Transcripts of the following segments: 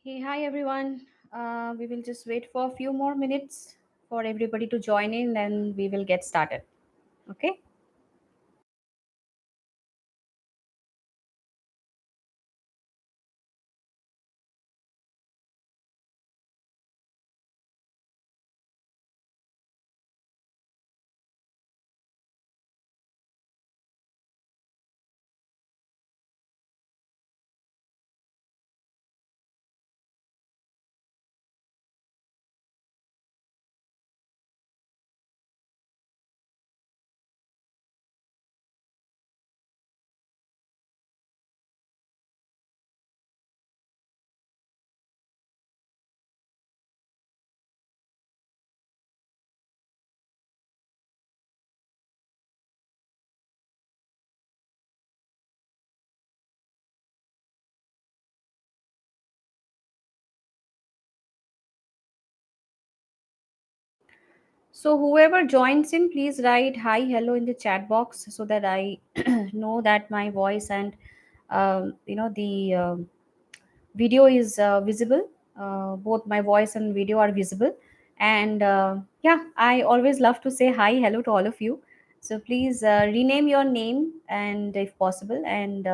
Hey, hi everyone. We will just wait for a few more minutes for everybody to join in, then we will get started. Okay. So, whoever joins in, please write hi, hello in the chat box so that I know that my voice and the video is visible. Both my voice and video are visible. And yeah, I always love to say hi, hello to all of you. So please rename your name and if possible, and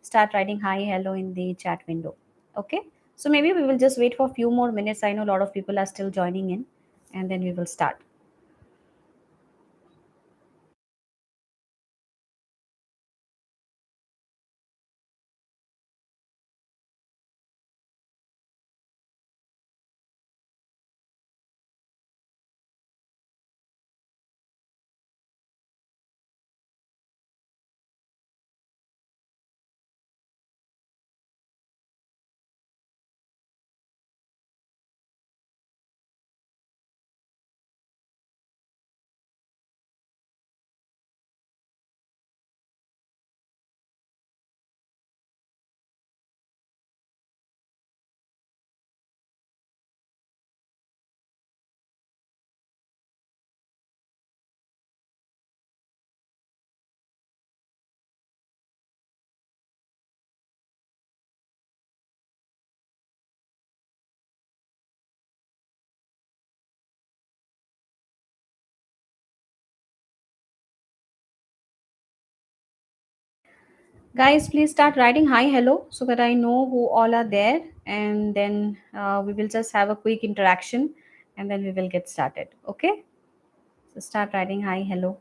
start writing hi, hello in the chat window. Okay. So maybe we will just wait for a few more minutes. I know a lot of people are still joining in, and then we will start. Guys, please start writing hi, hello so that I know who all are there, and then we will just have a quick interaction and then we will get started. Okay, so start writing hi, hello.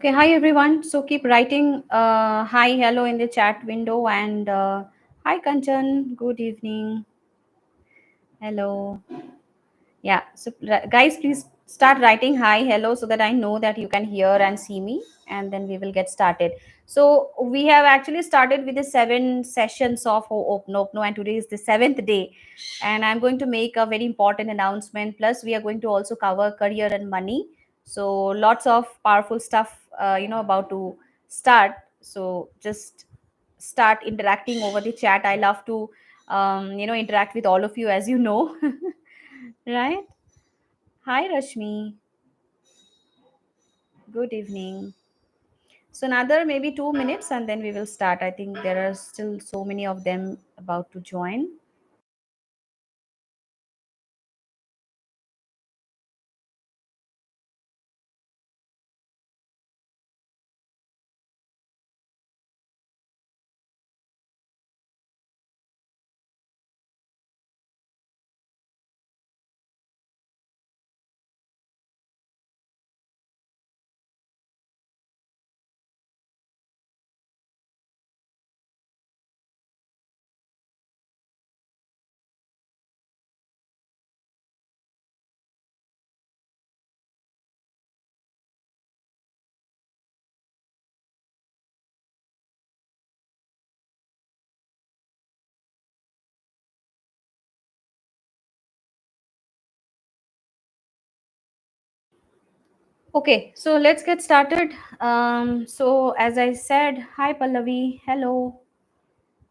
Okay, hi everyone. So keep writing hi, hello in the chat window, and hi Kanchan. Good evening. Hello. Yeah. So guys, please start writing hi, hello, so that I know that you can hear and see me, and then we will get started. So we have actually started with the 7 sessions of Hooponopono, and today is the seventh day. And I'm going to make a very important announcement. Plus, we are going to also cover career and money. So lots of powerful stuff, about to start. So just start interacting over the chat. I love to, interact with all of you, as you know. Right? Hi, Rashmi. Good evening. So, another maybe 2 minutes and then we will start. I think there are still so many of them about to join. Okay, so let's get started. So, as I said, hi, Pallavi. Hello.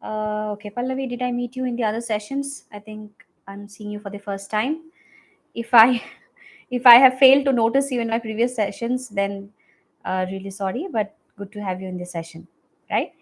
Okay, Pallavi, did I meet you in the other sessions? I think I'm seeing you for the first time. If I if I have failed to notice you in my previous sessions, then really sorry, but good to have you in this session, right?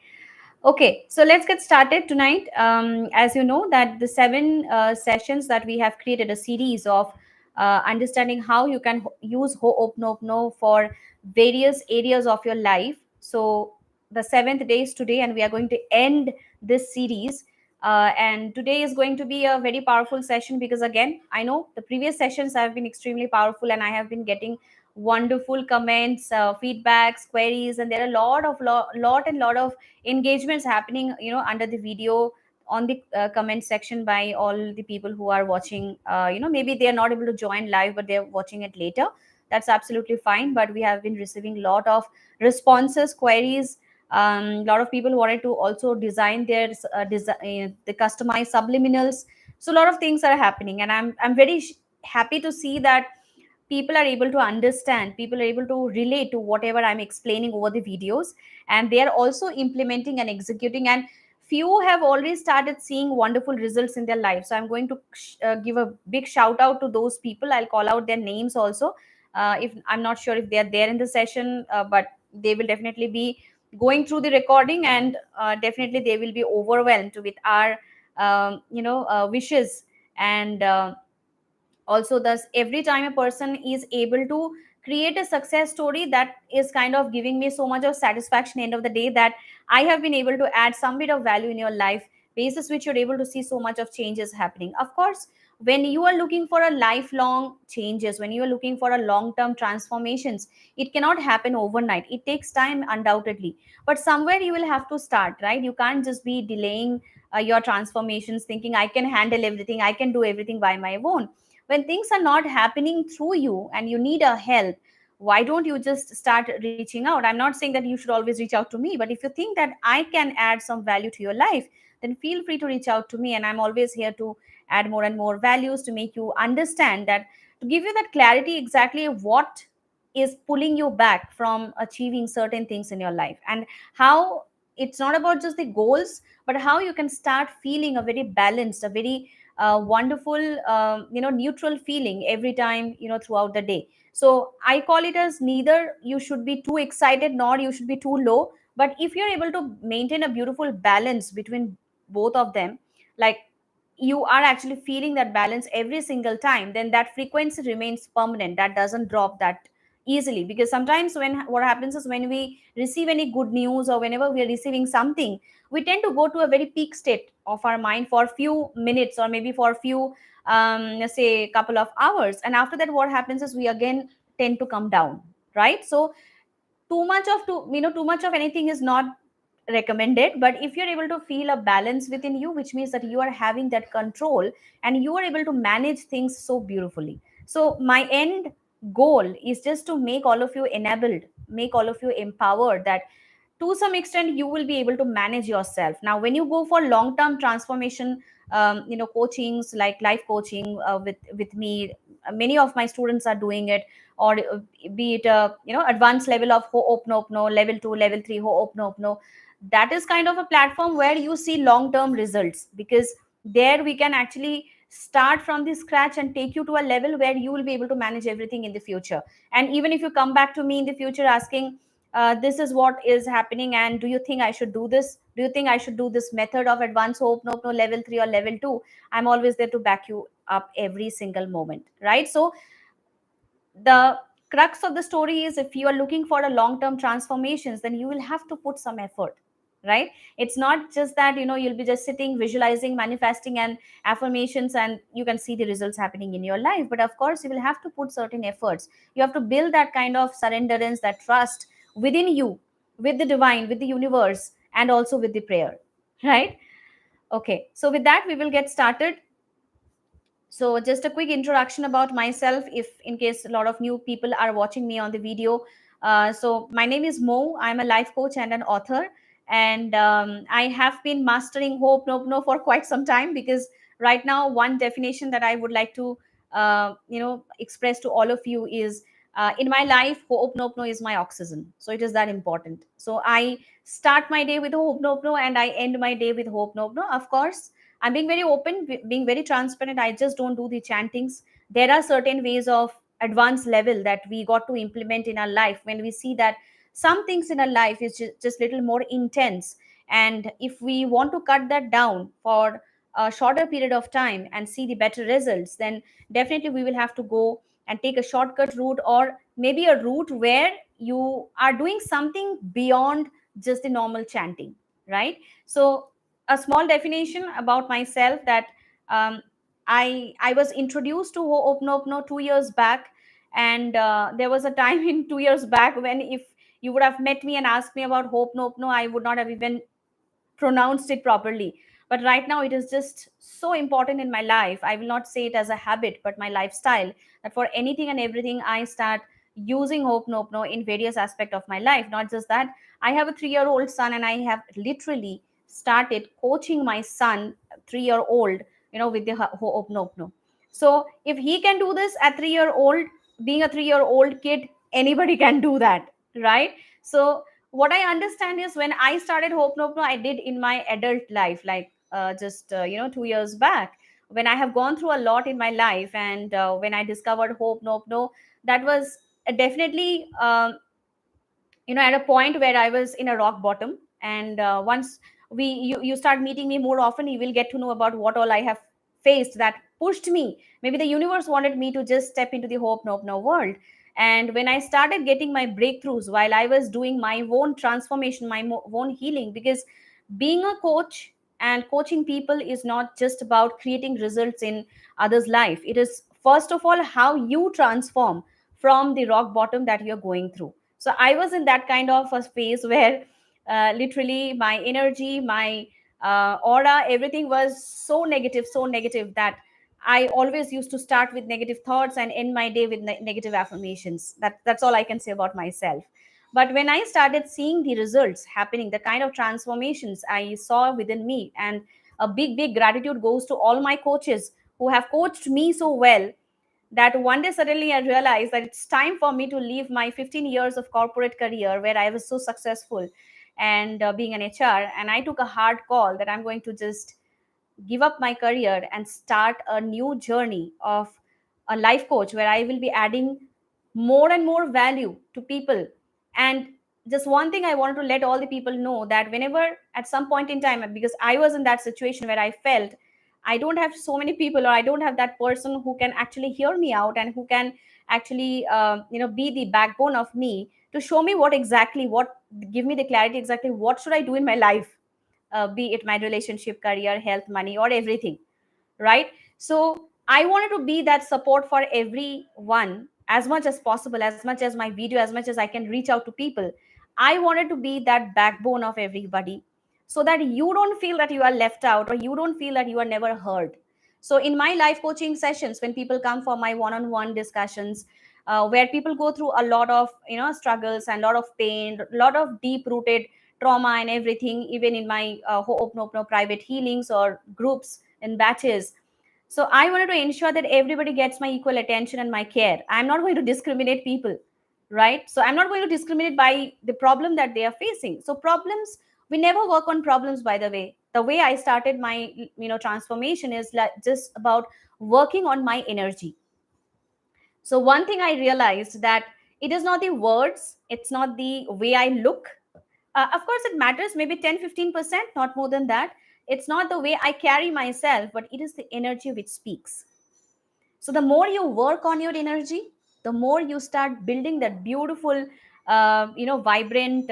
Okay, so let's get started tonight. As you know, that the 7 sessions that we have created a series of understanding how you can use Ho'oponopono for various areas of your life. So the seventh day is today, and we are going to end this series. And today is going to be a very powerful session because, again, I know the previous sessions have been extremely powerful, and I have been getting wonderful comments, feedbacks, queries, and there are a lot of engagements happening, under the video, on the comment section by all the people who are watching. Maybe they are not able to join live, but they're watching it later. That's absolutely fine, but we have been receiving a lot of responses, queries. A lot of people wanted to also design their the customized subliminals. So a lot of things are happening, and I'm very happy to see that people are able to understand, people are able to relate to whatever I'm explaining over the videos, and they are also implementing and executing, and few have already started seeing wonderful results in their life. So I'm going to give a big shout out to those people. I'll call out their names also. If I'm not sure if they are there in the session, but they will definitely be going through the recording, and definitely they will be overwhelmed with our wishes. And also, thus, every time a person is able to create a success story, that is kind of giving me so much of satisfaction end of the day, that I have been able to add some bit of value in your life, basis which you're able to see so much of changes happening. Of course, when you are looking for a lifelong changes, when you are looking for a long term transformations, it cannot happen overnight. It takes time, undoubtedly, but somewhere you will have to start, right? You can't just be delaying your transformations, thinking I can handle everything, I can do everything by my own. When things are not happening through you and you need a help, why don't you just start reaching out? I'm not saying that you should always reach out to me, but if you think that I can add some value to your life, then feel free to reach out to me, and I'm always here to add more and more values to make you understand that, to give you that clarity exactly what is pulling you back from achieving certain things in your life, and how it's not about just the goals, but how you can start feeling a very balanced, a very wonderful, neutral feeling every time, throughout the day. So I call it as, neither you should be too excited nor you should be too low, but if you're able to maintain a beautiful balance between both of them, like you are actually feeling that balance every single time, then that frequency remains permanent, that doesn't drop that easily. Because sometimes, when what happens is, when we receive any good news, or whenever we are receiving something, we tend to go to a very peak state of our mind for a few minutes, or maybe for a few, let's say, couple of hours, and after that what happens is we again tend to come down, right? So too much of anything is not recommended, but if you're able to feel a balance within you, which means that you are having that control and you are able to manage things so beautifully. So my end goal is just to make all of you enabled, make all of you empowered, that to some extent you will be able to manage yourself. Now when you go for long term transformation, coachings like life coaching, with me, many of my students are doing it, or be it a advanced level of Ho'oponopono, level 2, level 3 Ho'oponopono. That is kind of a platform where you see long term results, because there we can actually start from the scratch and take you to a level where you will be able to manage everything in the future. And even if you come back to me in the future asking, this is what is happening, and do you think I should do this, do you think I should do this method of advanced Ho'oponopono level 3 or level 2, I'm always there to back you up every single moment, right? So the crux of the story is, if you are looking for a long term transformations, then you will have to put some effort, right? It's not just that you'll be just sitting visualizing, manifesting and affirmations, and you can see the results happening in your life. But of course you will have to put certain efforts. You have to build that kind of surrenderance, that trust within you, with the divine, with the universe, and also with the prayer, right? Okay, so with that we will get started. So, just a quick introduction about myself, if in case a lot of new people are watching me on the video. So, my name is Mo. I'm a life coach and an author, and I have been mastering Ho'oponopono for quite some time, because right now, one definition that I would like to, express to all of you is, in my life, Ho'oponopono is my oxygen. So, it is that important. So, I start my day with Ho'oponopono and I end my day with Ho'oponopono. Of course, I'm being very open, being very transparent. I just don't do the chantings. There are certain ways of advanced level that we got to implement in our life when we see that some things in our life is just little more intense. And if we want to cut that down for a shorter period of time and see the better results, then definitely we will have to go and take a shortcut route, or maybe a route where you are doing something beyond just the normal chanting, right? So a small definition about myself, that um, I was introduced to Ho'oponopono 2 years back, and there was a time in 2 years back when, if you would have met me and asked me about Ho'oponopono, I would not have even pronounced it properly. But right now it is just so important in my life. I will not say it as a habit, but my lifestyle, that for anything and everything I start using Ho'oponopono in various aspects of my life. Not just that, I have a 3-year-old son, and I have literally started coaching my son, 3-year old, with the Ho'oponopono. So if he can do this at 3-year old, being a 3-year old kid, anybody can do that, right? So what I understand is, when I started Ho'oponopono, I did in my adult life, like just 2 years back, when I have gone through a lot in my life, and when I discovered Ho'oponopono, that was definitely at a point where I was in a rock bottom. And once you start meeting me more often, you will get to know about what all I have faced that pushed me. Maybe the universe wanted me to just step into the Ho'oponopono world. And when I started getting my breakthroughs while I was doing my own transformation, my own healing, because being a coach and coaching people is not just about creating results in others life. It is first of all how you transform from the rock bottom that you're going through. So I was in that kind of a phase where literally my energy, my aura, everything was so negative, that I always used to start with negative thoughts and end my day with negative affirmations. That's all I can say about myself. But when I started seeing the results happening, the kind of transformations I saw within me, and a big gratitude goes to all my coaches who have coached me so well, that one day suddenly I realized that it's time for me to leave my 15 years of corporate career where I was so successful, and being an HR. And I took a hard call that I'm going to just give up my career and start a new journey of a life coach, where I will be adding more and more value to people. And just one thing I wanted to let all the people know, that whenever at some point in time, because I was in that situation where I felt I don't have so many people, or I don't have that person who can actually hear me out, and who can actually be the backbone of me, to show me what exactly, what give me the clarity exactly what should I do in my life, be it my relationship, career, health, money, or everything, right? So I wanted to be that support for everyone as much as possible, as much as my video, as much as I can reach out to people. I wanted to be that backbone of everybody, so that you don't feel that you are left out, or you don't feel that you are never heard. So in my life coaching sessions, when people come for my one-on-one discussions, where people go through a lot of struggles and a lot of pain, a lot of deep rooted trauma and everything, even in my Ho'oponopono private healings or groups and batches. So I wanted to ensure that everybody gets my equal attention and my care. I'm not going to discriminate people, right? So I'm not going to discriminate by the problem that they are facing. So problems, we never work on problems, by the way. The way I started my transformation is like just about working on my energy. So one thing I realized that it is not the words, it's not the way I look. Of course, it matters, maybe 10-15%, not more than that. It's not the way I carry myself, but it is the energy which speaks. So the more you work on your energy, the more you start building that beautiful, vibrant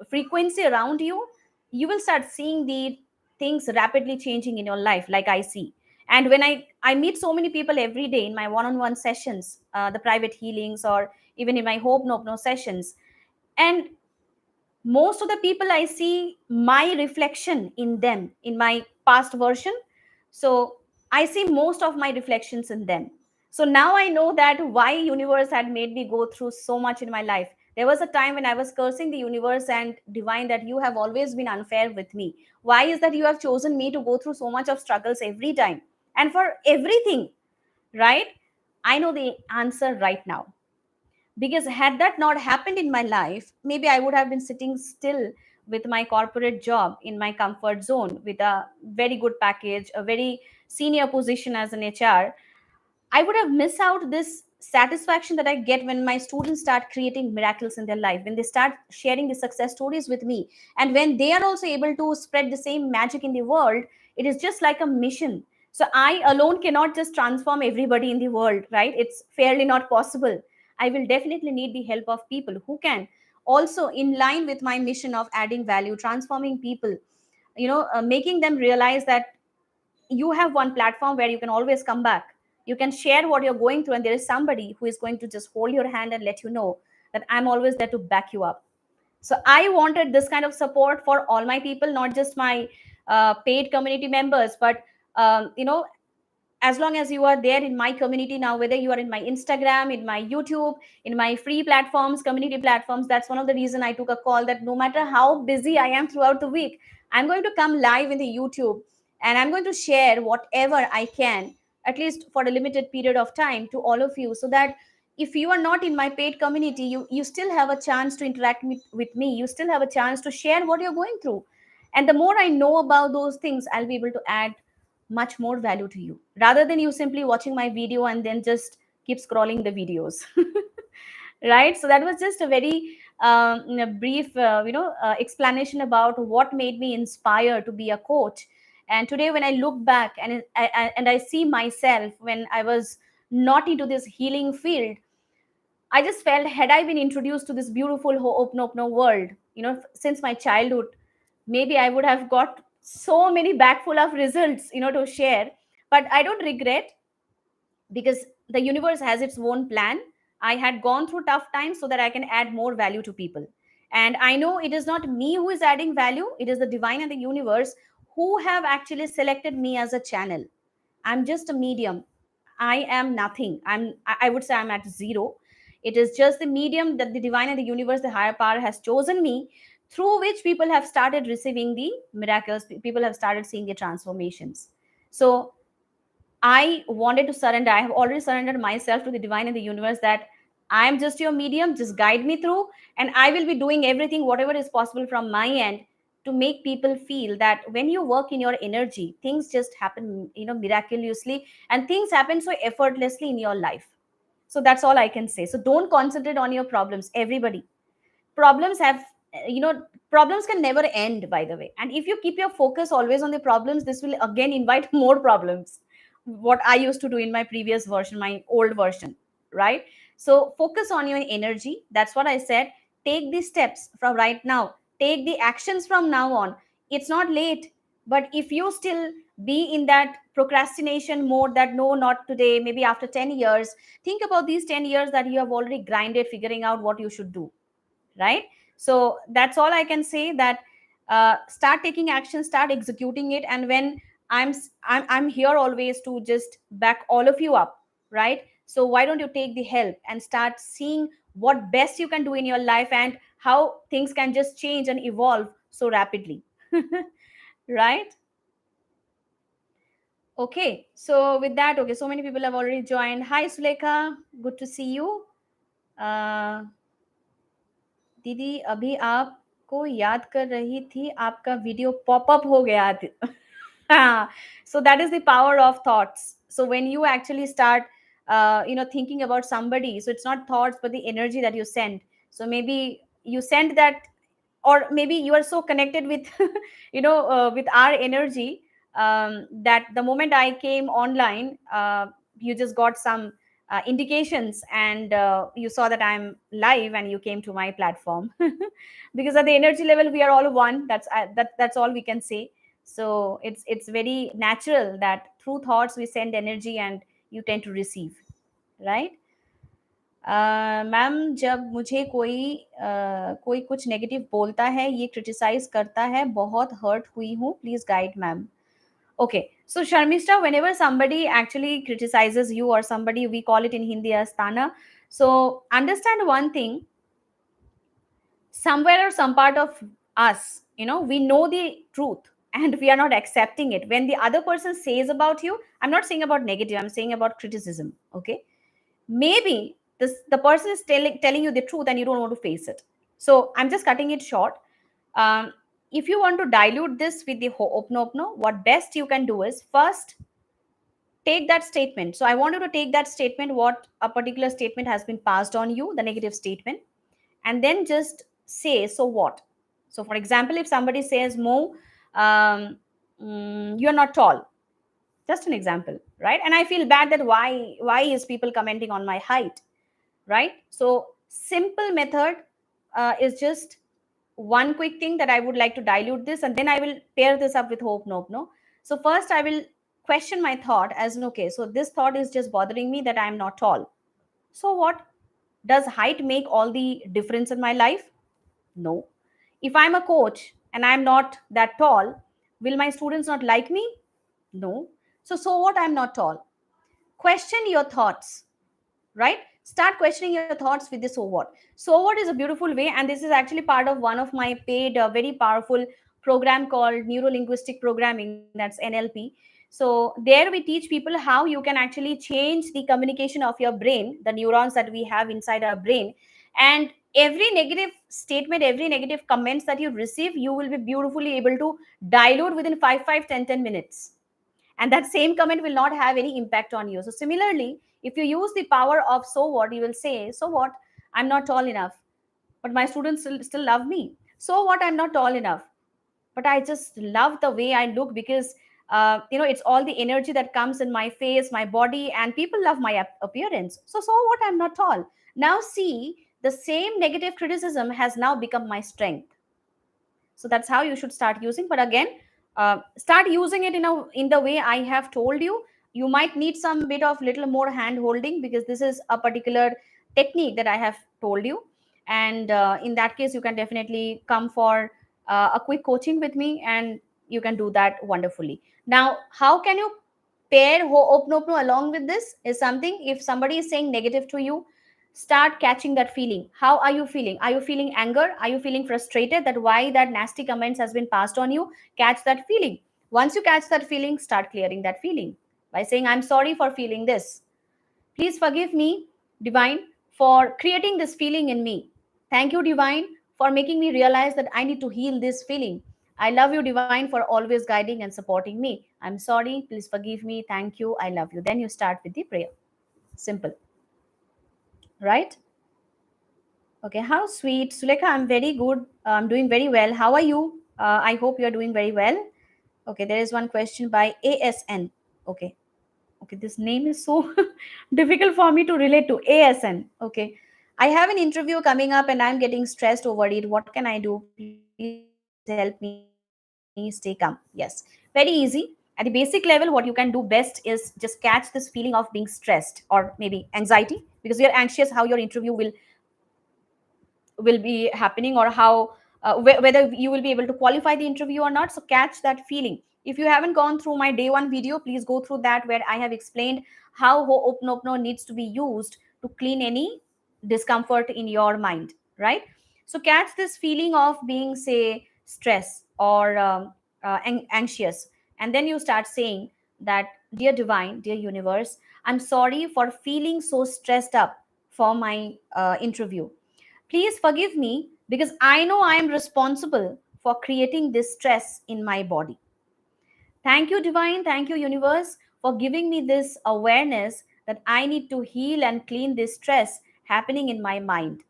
frequency around you. You will start seeing the things rapidly changing in your life, like I see. And when I meet so many people every day in my one-on-one sessions, the private healings, or even in my Hope No sessions, and most of the people I see my reflection in them, in my past version. So I see most of my reflections in them. So now I know that why universe had made me go through so much in my life. There was a time when I was cursing the universe and divine, that you have always been unfair with me. Why is that you have chosen me to go through so much of struggles every time and for everything, right? I know the answer right now, because had that not happened in my life, maybe I would have been sitting still with my corporate job in my comfort zone with a very good package, a very senior position as an HR. I would have missed out this satisfaction that I get when my students start creating miracles in their life, when they start sharing the success stories with me, and when they are also able to spread the same magic in the world. It is just like a mission. So I alone cannot just transform everybody in the world, right? It's fairly not possible. I will definitely need the help of people who can also, in line with my mission of adding value, transforming people, making them realize that you have one platform where you can always come back. You can share what you're going through, and there is somebody who is going to just hold your hand and let you know that I'm always there to back you up. So I wanted this kind of support for all my people, not just my paid community members, but as long as you are there in my community now, whether you are in my Instagram, in my YouTube, in my free platforms, community platforms. That's one of the reason I took a call, that no matter how busy I am throughout the week, I'm going to come live in the YouTube, and I'm going to share whatever I can, at least for a limited period of time, to all of you, so that if you are not in my paid community, you still have a chance to interact with me. You still have a chance to share what you're going through. And the more I know about those things, I'll be able to add much more value to you, rather than you simply watching my video and then just keep scrolling the videos. Right? So that was just a very brief explanation about what made me inspire to be a coach. And today when I look back and I see myself when I was not into this healing field, I just felt, had I been introduced to this beautiful Ho'oponopono world, since my childhood, maybe I would have got so many bag full of results, to share. But I don't regret, because the universe has its own plan. I had gone through tough times so that I can add more value to people. And I know it is not me who is adding value, it is the divine and the universe who have actually selected me as a channel. I'm just a medium. I am nothing. I would say I'm at zero. It is just the medium that the divine and the universe, the higher power, has chosen me, through which people have started receiving the miracles. People have started seeing the transformations. So I wanted to surrender. I have already surrendered myself to the divine and the universe, that I am just your medium, just guide me through, and I will be doing everything, whatever is possible from my end, to make people feel that when you work in your energy, things just happen, miraculously, and things happen so effortlessly in your life. So that's all I can say. So don't concentrate on your problems, everybody. Problems have, problems can never end, by the way. And if you keep your focus always on the problems, this will again invite more problems. What I used to do in my previous version, my old version, right? So focus on your energy. That's what I said. Take the steps from right now, take the actions from now on. It's not late. But if you still be in that procrastination mode that no, not today, maybe after 10 years. Think about these 10 years that you have already grinded figuring out what you should do, right? So that's all I can say, that start taking action, start executing it. And when I'm here always to just back all of you up, right? So why don't you take the help and start seeing what best you can do in your life, and how things can just change and evolve so rapidly. Right? Okay, so with that, okay, so many people have already joined. Hi Sulekha, good to see you. uh, दीदी अभी आपको याद कर रही थी, आपका video pop up हो गया. Ah, so that is the power of thoughts. So when you actually start thinking about somebody, so it's not thoughts but the energy that you send. So maybe you send that, or maybe you are so connected with with our energy, that the moment I came online, you just got some indications, and you saw that I'm live and you came to my platform. Because at the energy level we are all one. That's all we can say. So it's very natural that through thoughts we send energy and you tend to receive, right? Ma'am, जब मुझे कोई कुछ negative बोलता है, ये criticise करता है, बहुत हर्ट हुई हूँ, please guide ma'am. Okay, so Sharmishta, whenever somebody actually criticizes you, or somebody, we call it in Hindi as tana. So understand one thing: somewhere or some part of us, we know the truth, and we are not accepting it. When the other person says about you, I'm not saying about negative, I'm saying about criticism. Okay, maybe the person is telling you the truth and you don't want to face it. So I'm just cutting it short. If you want to dilute this with the Ho'oponopono, what best you can do is first take that statement. So I want you to take that statement, what a particular statement has been passed on you, the negative statement, and then just say, so what? So for example, if somebody says, Mo, you're not tall, just an example, right? And I feel bad that why is people commenting on my height, right? So simple method is just one quick thing that I would like to dilute this, and then I will pair this up with hope nope no. So first I will question my thought as, okay, so this thought is just bothering me that I am not tall. So what? Does height make all the difference in my life? No. If I'm a coach and I'm not that tall, will my students not like me? No. So what? I'm not tall. Question your thoughts, right? Start questioning your thoughts with the so what. So what is a beautiful way, and this is actually part of one of my paid very powerful program called neuro linguistic programming, that's NLP. So there we teach people how you can actually change the communication of your brain, the neurons that we have inside our brain, and every negative statement, every negative comments that you receive, you will be beautifully able to dilute within 5, 5, 10, 10 minutes, and that same comment will not have any impact on you. So similarly, if you use the power of so what, you will say, so what? I'm not tall enough, but my students still love me. So what? I'm not tall enough, but I just love the way I look, because it's all the energy that comes in my face, my body, and people love my appearance. So what? I'm not tall. Now see, the same negative criticism has now become my strength. So that's how you should start using. But again, start using it in the way I have told you. You might need some bit of little more hand holding, because this is a particular technique that I have told you. And in that case, you can definitely come for a quick coaching with me, and you can do that wonderfully. Now, how can you pair Ho'oponopono along with this is something. If somebody is saying negative to you, start catching that feeling. How are you feeling? Are you feeling anger? Are you feeling frustrated that why that nasty comments has been passed on you? Catch that feeling. Once you catch that feeling, start clearing that feeling by saying, I'm sorry for feeling this. Please forgive me, divine, for creating this feeling in me. Thank you, divine, for making me realize that I need to heal this feeling. I love you, divine, for always guiding and supporting me. I'm sorry, please forgive me, thank you, I love you. Then you start with the prayer. Simple, right? Okay, how sweet. Sulekha, I'm very good. I'm doing very well. How are you? I hope you're doing very well. Okay, there is one question by ASN. Okay, okay, this name is so difficult for me to relate to. ASN. Okay, I have an interview coming up and I'm getting stressed over it. What can I do? Please help me stay calm. Yes, very easy. At the basic level, what you can do best is just catch this feeling of being stressed or maybe anxiety, because you're anxious how your interview will be happening, or how whether you will be able to qualify the interview or not. So catch that feeling. If you haven't gone through my day one video, please go through that, where I have explained how Ho'oponopono needs to be used to clean any discomfort in your mind, right? So catch this feeling of being, say, stress or anxious, and then you start saying that, dear divine, dear universe, I'm sorry for feeling so stressed up for my interview. Please forgive me, because I know I am responsible for creating this stress in my body. Thank you, divine. Thank you, universe, for giving me this awareness that I need to heal and clean this stress happening in my mind.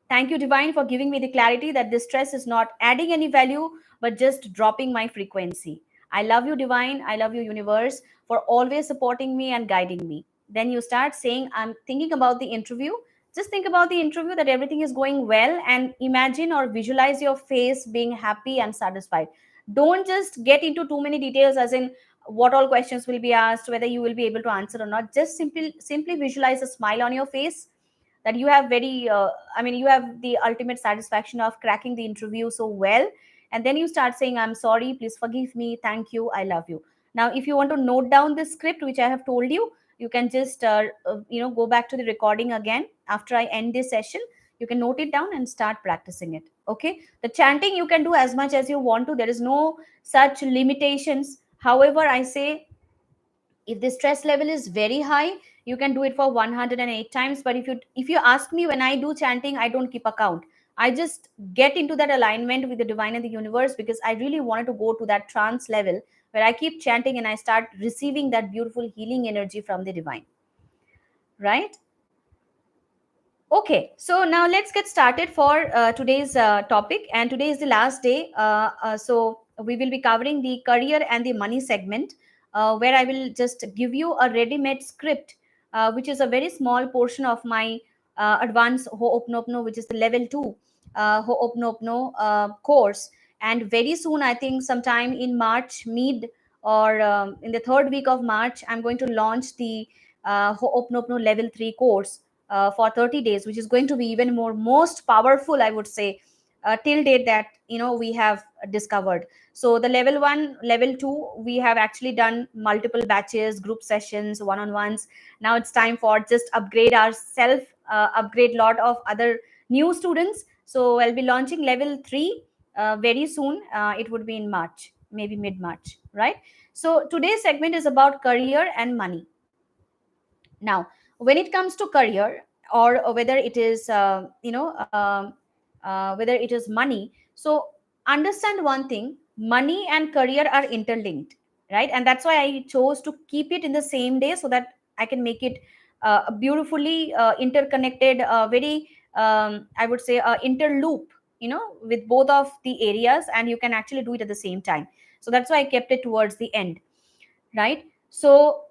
Thank you, divine, for giving me the clarity that this stress is not adding any value, but just dropping my frequency. I love you, divine. I love you, universe, for always supporting me and guiding me. Then you start saying, I'm thinking about the interview. Just think about the interview, that everything is going well, and imagine or visualize your face being happy and satisfied. Don't just get into too many details, as in what all questions will be asked, whether you will be able to answer or not. Just simply visualize a smile on your face, that you have very you have the ultimate satisfaction of cracking the interview so well. And then you start saying, I'm sorry, please forgive me, thank you, I love you. Now if you want to note down this script which I have told you, you can just go back to the recording again after I end this session. You can note it down and start practicing it. Okay, the chanting you can do as much as you want to. There is no such limitations. However, I say, if the stress level is very high, you can do it for 108 times. But if you ask me, when I do chanting, I don't keep account. I just get into that alignment with the divine and the universe, because I really wanted to go to that trance level where I keep chanting and I start receiving that beautiful healing energy from the divine, right? Okay, so now let's get started for today's topic. And today is the last day. So we will be covering the career and the money segment, where I will just give you a ready made script, which is a very small portion of my advanced Ho'oponopono, which is the level 2 Ho'oponopono course. And very soon, I think sometime in March, mid or in the third week of March, I'm going to launch the Ho'oponopono level 3 course for 30 days, which is going to be even more most powerful, I would say, till date that we have discovered. So the level 1, level 2, we have actually done multiple batches, group sessions, one-on-ones. Now it's time for just upgrade ourselves, upgrade lot of other new students. So I'll be launching level 3 very soon. It would be in March, maybe mid March, right? So today's segment is about career and money. Now, when it comes to career, or whether it is whether it is money, so understand one thing: money and career are interlinked, right? And that's why I chose to keep it in the same day, so that I can make it beautifully interconnected, very I would say interloop, with both of the areas, and you can actually do it at the same time. So that's why I kept it towards the end, right? So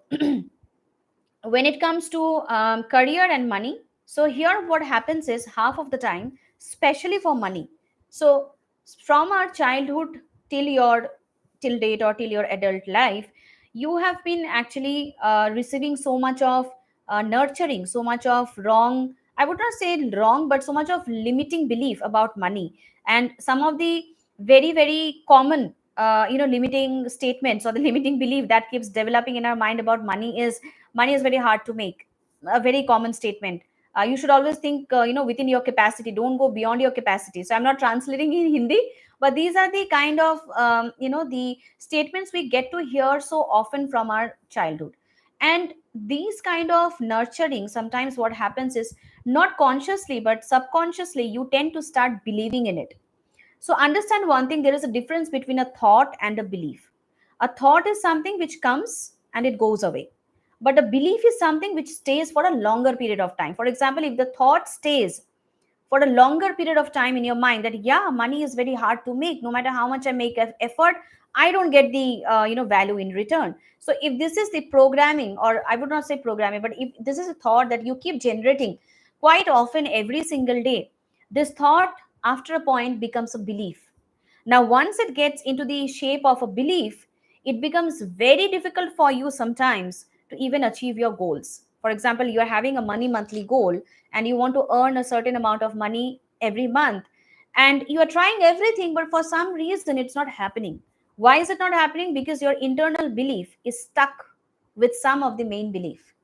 when it comes to career and money, so here what happens is, half of the time, especially for money, so from our childhood till your till date, or till your adult life, you have been actually receiving so much of nurturing, so much of wrong, I would not say wrong, but so much of limiting belief about money. And some of the very very common limiting statements, or the limiting belief that keeps developing in our mind about money is, money is very hard to make. A very common statement. You should always think within your capacity, don't go beyond your capacity. So I'm not translating in Hindi, but these are the kind of the statements we get to hear so often from our childhood. And these kind of nurturing, sometimes what happens is, not consciously but subconsciously, you tend to start believing in it. So understand one thing: there is a difference between a thought and a belief. A thought is something which comes and it goes away. But a belief is something which stays for a longer period of time. For example, if the thought stays for a longer period of time in your mind that, yeah, money is very hard to make, no matter how much I make effort, I don't get the value in return. So if this is the programming, or I would not say programming, but if this is a thought that you keep generating quite often every single day, this thought after a point becomes a belief. Now once it gets into the shape of a belief, it becomes very difficult for you sometimes to even achieve your goals. For example, you are having a money monthly goal and you want to earn a certain amount of money every month, and you are trying everything, but for some reason it's not happening. Why is it not happening? Because your internal belief is stuck with some of the main belief,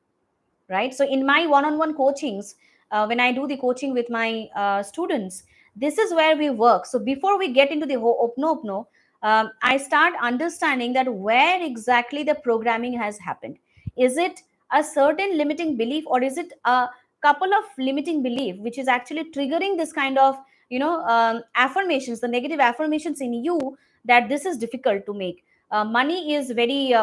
right? So in my one-on-one coachings, when I do the coaching with my students, this is where we work. So before we get into the Ho'oponopono, I start understanding that where exactly the programming has happened. Is it a certain limiting belief, or is it a couple of limiting belief which is actually triggering this kind of affirmations, the negative affirmations in you, that this is difficult to make. Money is very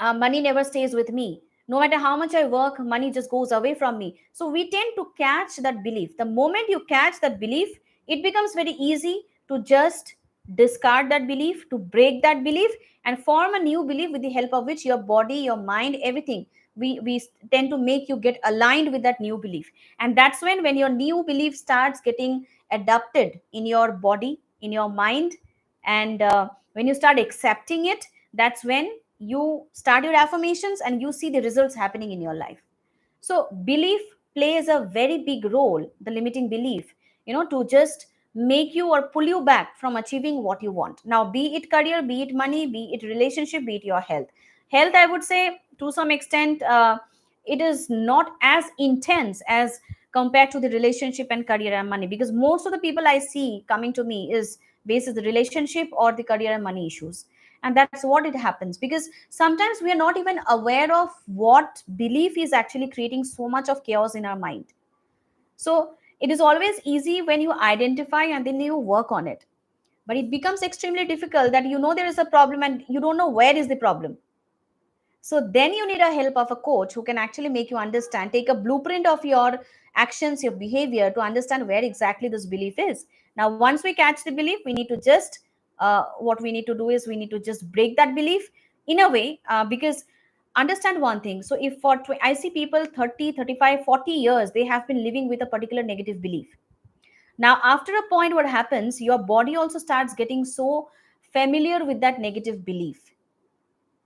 money never stays with me. No matter how much I work, money just goes away from me. So we tend to catch that belief. The moment you catch that belief, it becomes very easy to just discard that belief, to break that belief, and form a new belief, with the help of which your body, your mind, everything, we tend to make you get aligned with that new belief. And that's when your new belief starts getting adapted in your body, in your mind, and when you start accepting it, that's when you start your affirmations and you see the results happening in your life. So belief plays a very big role, the limiting belief, to just make you or pull you back from achieving what you want. Now, be it career, be it money, be it relationship, be it your health. Health, I would say, to some extent, it is not as intense as compared to the relationship and career and money, because most of the people I see coming to me is basis the relationship or the career and money issues. And that's what it happens, because sometimes we are not even aware of what belief is actually creating so much of chaos in our mind. So it is always easy when you identify and then you work on it, but it becomes extremely difficult that there is a problem and you don't know where is the problem. So then you need a help of a coach who can actually make you understand, take a blueprint of your actions, your behavior, to understand where exactly this belief is. Now, once we catch the belief, we need to just, what we need to do is we need to just break that belief in a way, because understand one thing. So if I see people 30, 35, 40 years, they have been living with a particular negative belief. Now, after a point, what happens, your body also starts getting so familiar with that negative belief,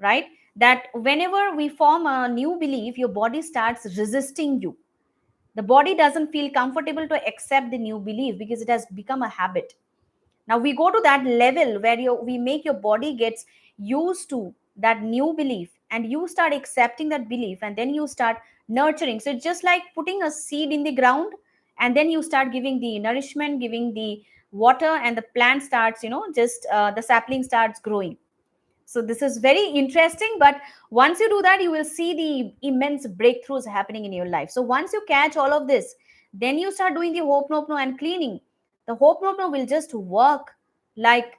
right? That whenever we form a new belief, your body starts resisting you. The body doesn't feel comfortable to accept the new belief because it has become a habit. Now we go to that level where we make your body gets used to that new belief, and you start accepting that belief, and then you start nurturing. So it's just like putting a seed in the ground, and then you start giving the nourishment, giving the water, and the plant starts, just the sapling starts growing. So this is very interesting, but once you do that, you will see the immense breakthroughs happening in your life. So once you catch all of this, then you start doing the Ho'oponopono and cleaning. The Ho'oponopono will just work like,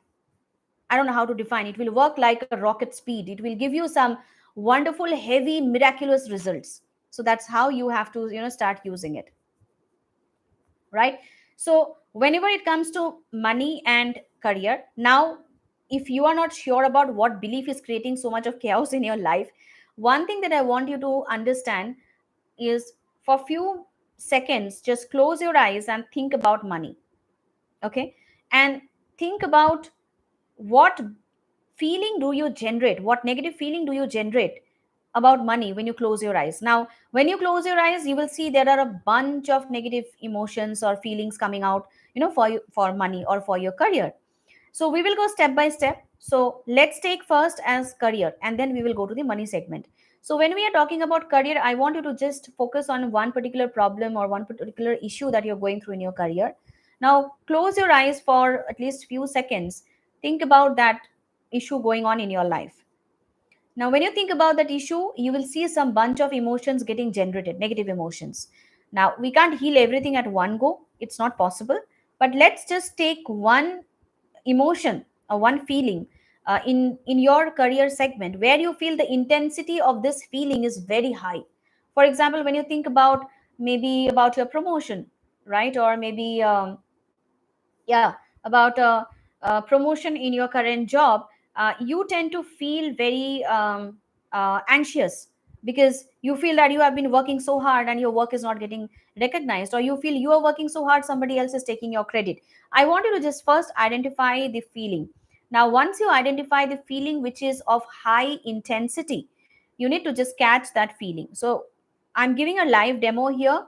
I don't know how to define it. Will work like a rocket speed. It will give you some wonderful, heavy, miraculous results. So that's how you have to, start using it, right? So whenever it comes to money and career, now, if you are not sure about what belief is creating so much of chaos in your life, one thing that I want you to understand is, for few seconds, just close your eyes and think about money. Okay? And think about, what feeling do you generate, what negative feeling do you generate about money when you close your eyes. Now, when you close your eyes, you will see there are a bunch of negative emotions or feelings coming out, for you, for money or for your career. So we will go step by step. So let's take first as career, and then we will go to the money segment. So when we are talking about career, I want you to just focus on one particular problem or one particular issue that you're going through in your career. Now close your eyes for at least few seconds. Think about that issue going on in your life. Now, when you think about that issue, you will see some bunch of emotions getting generated, negative emotions. Now, we can't heal everything at one go. It's not possible. But let's just take one emotion or one feeling in your career segment where you feel the intensity of this feeling is very high. For example, when you think about, maybe about your promotion, right? Or maybe yeah, about promotion in your current job, you tend to feel very anxious, because you feel that you have been working so hard and your work is not getting recognized, or you feel you are working so hard, somebody else is taking your credit. I want you to just first identify the feeling. Now, once you identify the feeling which is of high intensity, you need to just catch that feeling. So, I'm giving a live demo here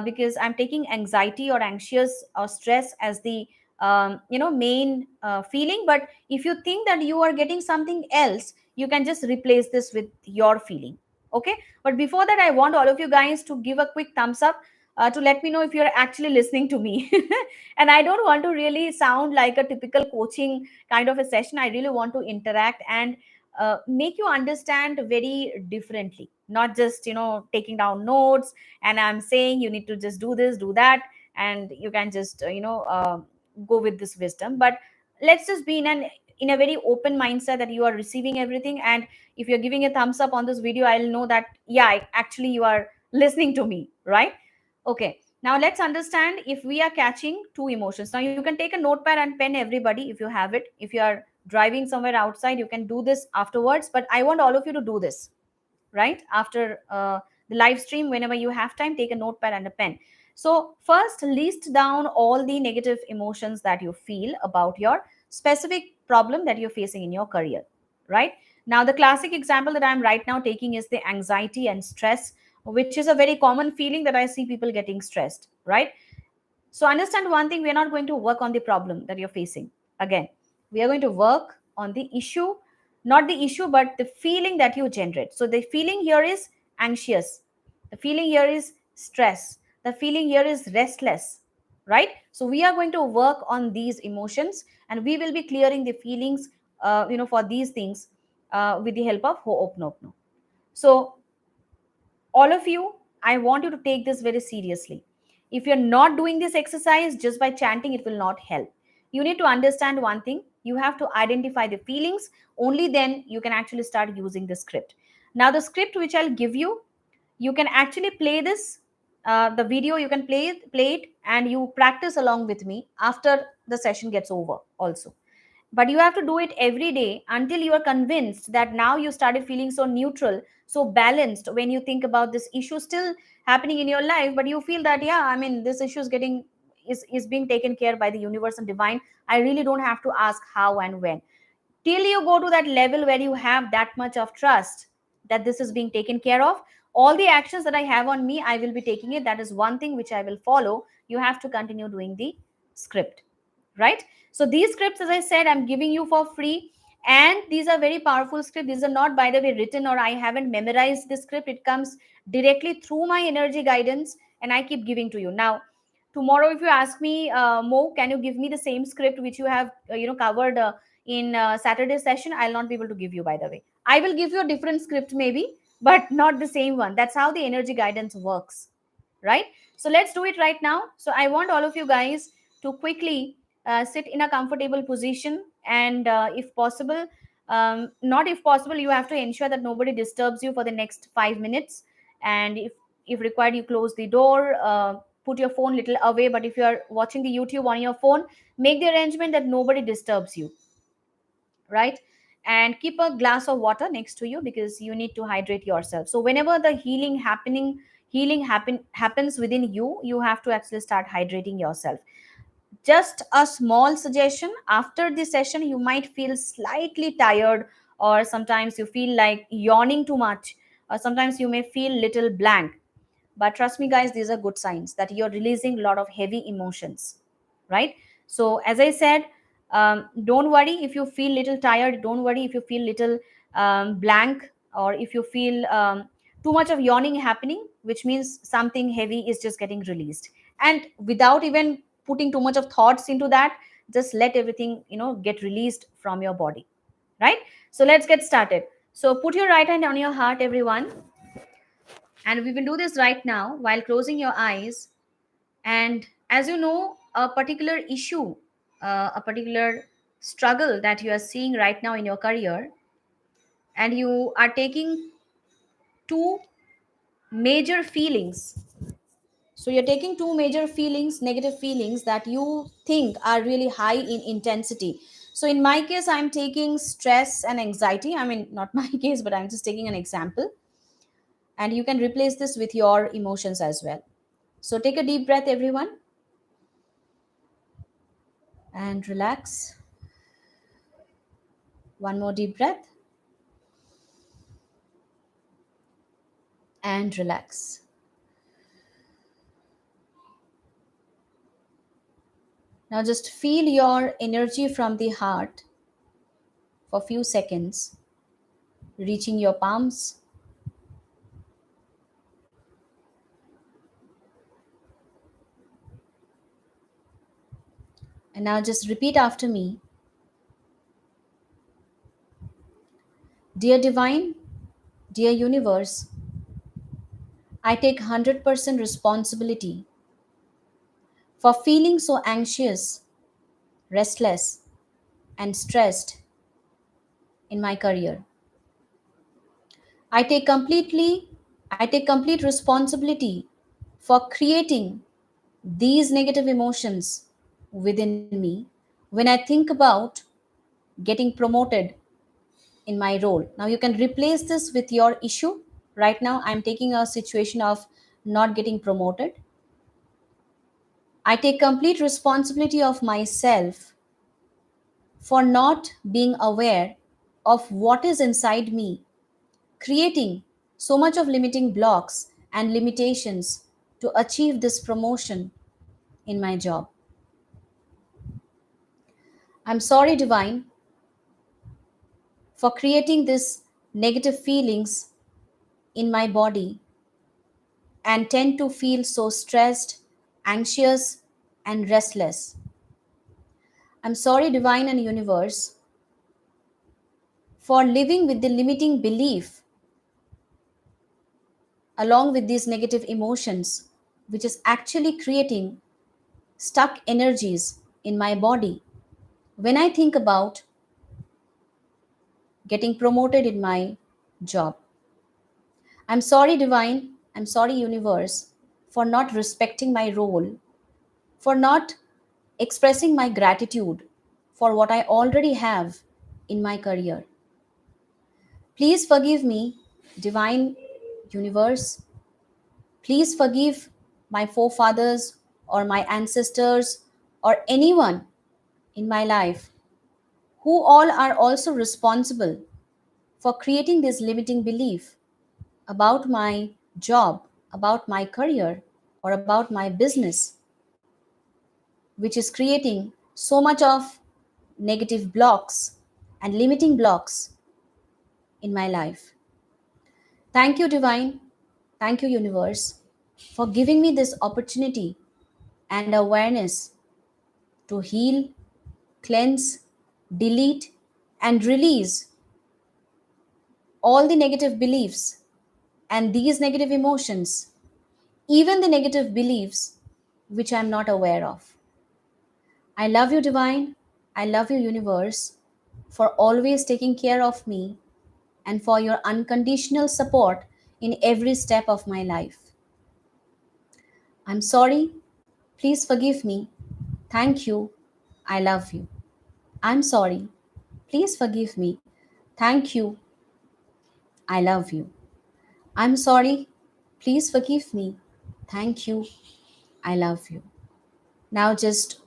because I'm taking anxiety or anxious or stress as the main feeling. But if you think that you are getting something else, you can just replace this with your feeling. Okay. But before that, I want all of you guys to give a quick thumbs up to let me know if you're actually listening to me. And I don't want to really sound like a typical coaching kind of a session. I really want to interact and make you understand very differently, not just taking down notes and I'm saying you need to just do this, do that, and you can just go with this wisdom. But let's just be in a very open mindset that you are receiving everything. And if you're giving a thumbs up on this video, I'll know that actually you are listening to me, right? Okay, now let's understand if we are catching two emotions. Now you can take a notepad and pen, everybody, if you have it. If you are driving somewhere outside, you can do this afterwards, but I want all of you to do this right after the live stream. Whenever you have time, take a notepad and a pen. So first, list down all the negative emotions that you feel about your specific problem that you're facing in your career, right? Now the classic example that I'm right now taking is the anxiety and stress, which is a very common feeling that I see people getting stressed, right? So understand one thing, we are not going to work on the problem that you're facing. Again, we are going to work on the issue, not the issue, but the feeling that you generate. So the feeling here is anxious. The feeling here is stress. The feeling here is restless, right? So we are going to work on these emotions and we will be clearing the feelings, for these things with the help of Ho'oponopono. So all of you, I want you to take this very seriously. If you're not doing this exercise just by chanting, it will not help. You need to understand one thing, you have to identify the feelings. Only then you can actually start using the script. Now the script which I'll give you, you can actually play this, the video, you can play it and you practice along with me after the session gets over also. But you have to do it every day until you are convinced that now you started feeling so neutral, so balanced when you think about this issue still happening in your life, but you feel that yeah, I mean, this issue is getting is being taken care by the universe and divine. I really don't have to ask how and when. Till you go to that level where you have that much of trust that this is being taken care of, all the actions that I have on me, I will be taking it. That is one thing which I will follow. You have to continue doing the script, right? So these scripts, as I said, I'm giving you for free, and these are very powerful scripts. These are not, by the way, written or I haven't memorized the script. It comes directly through my energy guidance and I keep giving to you. Now tomorrow if you ask me, Mo, can you give me the same script which you have covered in Saturday session, I'll not be able to give you, by the way. I will give you a different script maybe, but not the same one. That's how the energy guidance works, right? So let's do it right now. So I want all of you guys to quickly sit in a comfortable position, and if possible, not if possible, you have to ensure that nobody disturbs you for the next 5 minutes. And if required, you close the door, put your phone little away. But if you are watching the YouTube on your phone, make the arrangement that nobody disturbs you, right? And keep a glass of water next to you because you need to hydrate yourself. So whenever the happens within you, you have to actually start hydrating yourself. Just a small suggestion, after the session you might feel slightly tired, or sometimes you feel like yawning too much, or sometimes you may feel little blank. But trust me guys, these are good signs that you're releasing a lot of heavy emotions, right? So as I said, don't worry if you feel little tired, don't worry if you feel little blank, or if you feel too much of yawning happening, which means something heavy is just getting released. And without even putting too much of thoughts into that, just let everything get released from your body, right? So let's get started. So put your right hand on your heart, everyone, and we will do this right now while closing your eyes. And as you know, a particular issue, a particular struggle that you are seeing right now in your career, and you are taking two major feelings. So you're taking two major feelings, negative feelings that you think are really high in intensity. So in my case, I'm taking stress and anxiety. I mean, not my case, but I'm just taking an example. And you can replace this with your emotions as well. So take a deep breath, everyone, and relax. One more deep breath and relax. Now just feel your energy from the heart for a few seconds, reaching your palms. And now just repeat after me. Dear Divine, dear Universe, I take 100% responsibility for feeling so anxious, restless, and stressed in my career. I take completely I take complete responsibility for creating these negative emotions within me when I think about getting promoted in my role. Now you can replace this with your issue. Right now I'm taking a situation of not getting promoted. I take complete responsibility of myself for not being aware of what is inside me, creating so much of limiting blocks and limitations to achieve this promotion in my job. I'm sorry, Divine, for creating this negative feelings in my body and tend to feel so stressed, anxious, and restless. I'm sorry, Divine and Universe, for living with the limiting belief along with these negative emotions, which is actually creating stuck energies in my body when I think about getting promoted in my job. I'm sorry, Divine. I'm sorry, Universe, for not respecting my role, for not expressing my gratitude for what I already have in my career. Please forgive me, Divine Universe. Please forgive my forefathers or my ancestors or anyone in my life who all are also responsible for creating this limiting belief about my job, about my career, or about my business, which is creating so much of negative blocks and limiting blocks in my life. Thank you, Divine. Thank you, Universe, for giving me this opportunity and awareness to heal, cleanse, delete, and release all the negative beliefs and these negative emotions, even the negative beliefs which I'm not aware of. I love you, Divine. I love you, Universe, for always taking care of me and for your unconditional support in every step of my life. I'm sorry. Please forgive me. Thank you. I love you. I'm sorry. Please forgive me. Thank you. I love you. I'm sorry. Please forgive me. Thank you. I love you. Now just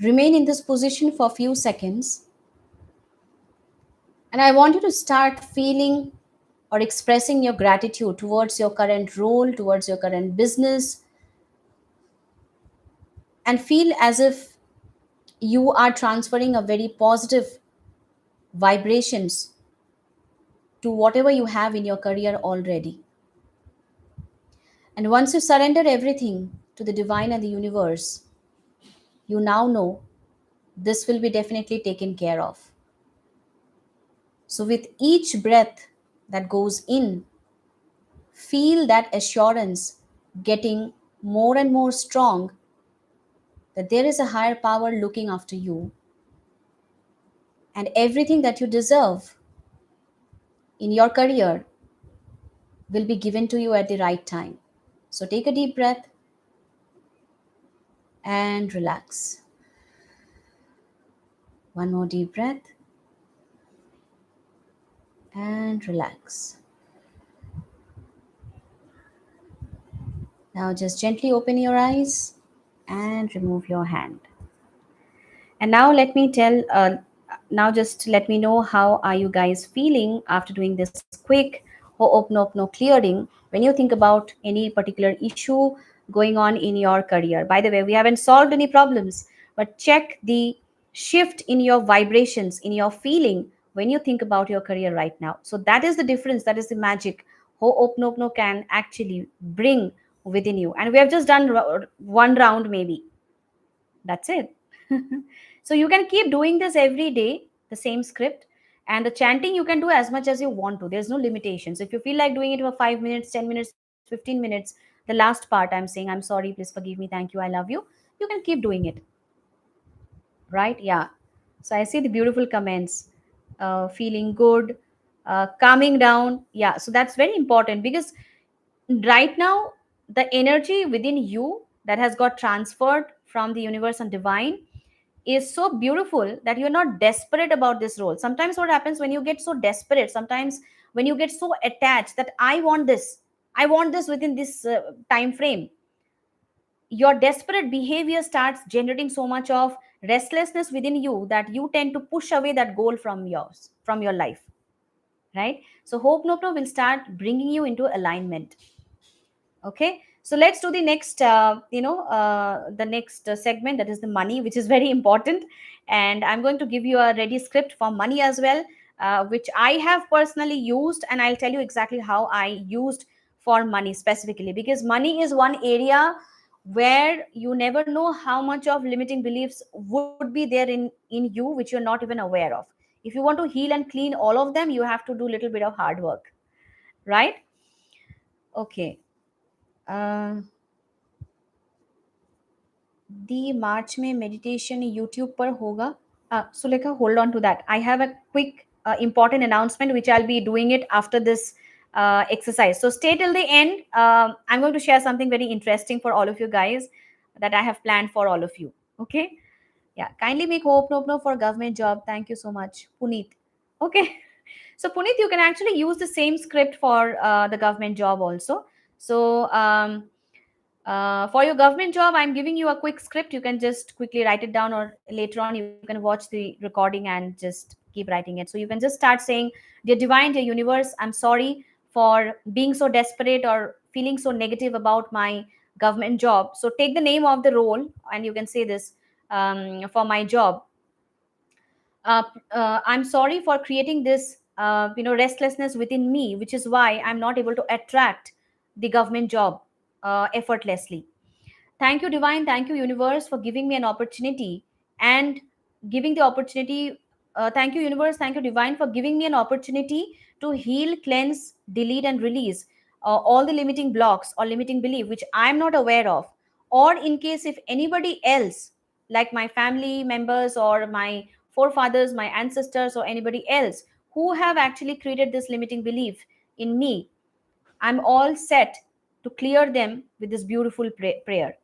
remain in this position for a few seconds. And I want you to start feeling or expressing your gratitude towards your current role, towards your current business, and feel as if you are transferring a very positive vibrations to whatever you have in your career already. And once you surrender everything to the divine and the universe, you now know this will be definitely taken care of. So, with each breath that goes in, feel that assurance getting more and more strong that there is a higher power looking after you, and everything that you deserve in your career will be given to you at the right time. So, take a deep breath and relax. One more deep breath and relax. Now just gently open your eyes and remove your hand. And now let me tell Now just let me know how are you guys feeling after doing this quick Ho'oponopono clearing when you think about any particular issue going on in your career. By the way, we haven't solved any problems, but check the shift in your vibrations, in your feeling when you think about your career right now. So that is the difference, that is the magic Ho'oponopono can actually bring within you. And we have just done one round maybe. That's it. So you can keep doing this every day, the same script. And the chanting you can do as much as you want to. There's no limitations. If you feel like doing it for 5 minutes, 10 minutes, 15 minutes, the last part I'm saying, I'm sorry, please forgive me, thank you, I love you, you can keep doing it. Right? Yeah. So I see the beautiful comments. Feeling good, calming down. Yeah. So that's very important because right now the energy within you that has got transferred from the universe and divine is so beautiful that you're not desperate about this role. Sometimes what happens when you get so desperate, sometimes when you get so attached that I want this within this time frame, your desperate behavior starts generating so much of restlessness within you that you tend to push away that goal from your life, right? So hope no will start bringing you into alignment. Okay, so let's do the next the next segment, that is the money, which is very important. And I'm going to give you a ready script for money as well, which I have personally used, and I'll tell you exactly how I used for money specifically, because money is one area where you never know how much of limiting beliefs would be there in you, which you're not even aware of. If you want to heal and clean all of them, you have to do a little bit of hard work, right? Okay. uh, दी मार्च में meditation YouTube पर होगा. Sulekha, hold on to that. I have a quick important announcement which I'll be doing it after this exercise. So stay till the end. I'm going to share something very interesting for all of you guys that I have planned for all of you. Okay? Yeah. Kindly make hope no for government job. Thank you so much, Puneet. Okay. So Puneet, you can actually use the same script for the government job also. So for your government job, I'm giving you a quick script. You can just quickly write it down, or later on, you can watch the recording and just keep writing it. So you can just start saying, "Dear Divine, dear Universe, I'm sorry for being so desperate or feeling so negative about my government job." So take the name of the role, and you can say this for my job. I'm sorry for creating this, restlessness within me, which is why I'm not able to attract the government job effortlessly. Thank you, Divine. Thank you, Universe, for giving me an opportunity and giving the opportunity. Thank you, Universe. Thank you, Divine, for giving me an opportunity to heal, cleanse, delete, and release all the limiting blocks or limiting belief which I'm not aware of. Or in case if anybody else, like my family members or my forefathers, my ancestors, or anybody else who have actually created this limiting belief in me, I'm all set to clear them with this beautiful prayer.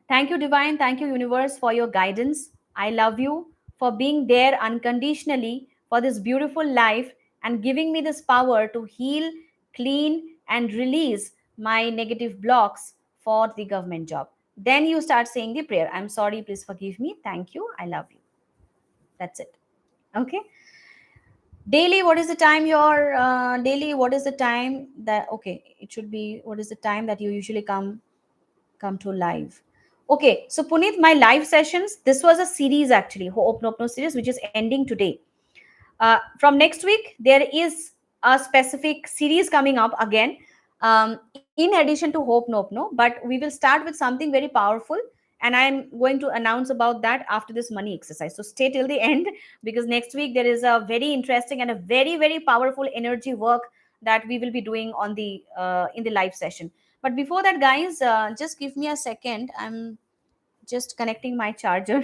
Thank you, Divine. Thank you, Universe, for your guidance. I love you for being there unconditionally for this beautiful life and giving me this power to heal, clean, and release my negative blocks for the government job. Then you start saying the prayer. I'm sorry, please forgive me. Thank you. I love you. That's it. Okay. Daily, what is the time your daily? What is the time that, okay, it should be, what is the time that you usually come to live? Okay, so Puneet, my live sessions, this was a series actually, Ho'oponopono series, which is ending today. From next week, there is a specific series coming up again, in addition to Ho'oponopono, but we will start with something very powerful, and I'm going to announce about that after this money exercise. So stay till the end, because next week there is a very interesting and a very, very powerful energy work that we will be doing on the in the live session. But before that, guys, just give me a second. I'm just connecting my charger.